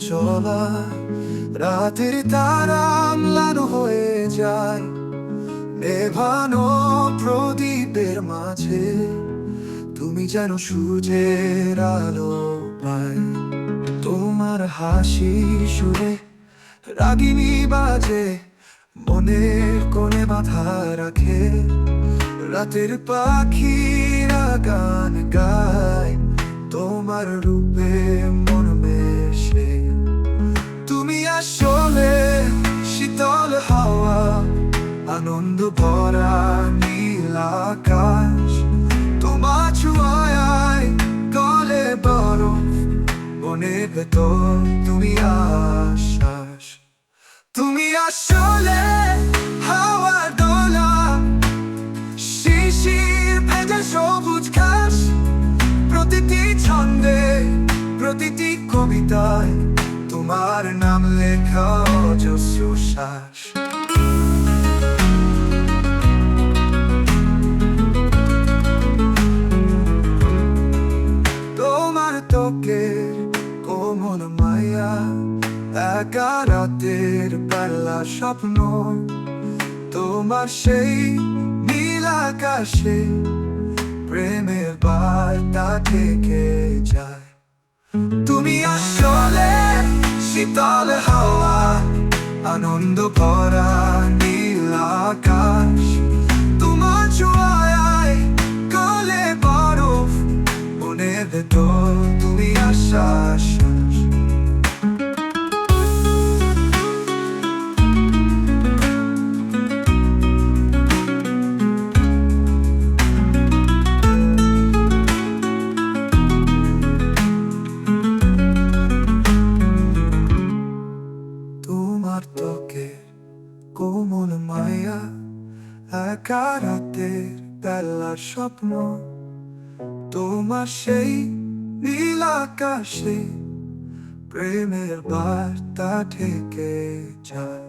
চলা রাতের তারা ম্লান হয়ে যায় নেভানো প্রদীপের মাঝে। তুমি যেন সূর্যের আলো পায়, তোমার হাসি সুরে রাগিনী বাজে, মনের কোণে বাঁধা রাখে। রাতের পাখিরা গান গায়, তোমার রূপে মন মেশে। তুমি আসলে শীতল হাওয়া, আনন্দ ভরা নীল আকাশ। তোমার ছোঁয়ায় গলে বরফ, মনের ভেতর তুমি আশ্বাস। তুমি আসলে হাওয়ার দোলা, শিশির ভেজা সবুজ ঘাস। প্রতিটি ছন্দে, প্রতিটি কবিতায় তোমার নাম লেখা অজস্র শ্বাস। তোমার ত্বকে কোমল মায়া, একা রাতের বেলা স্বপ্ন। তোমার সেই নীল আকাশে প্রেমের বার্তা থেকে যায়। তুমি আসলে শীতল হাওয়া, আনন্দ ভরা নীল আকাশ। তোমার ছোঁয়ায় গলে বরফ, মনের ভেতর তুমি আশ্বাস। তোমার ত্বকে কোমল মায়া, একা রাতের বেলার স্বপ্ন। তোমার সেই নীল আকাশে প্রেমের বার্তা থেকে যায়।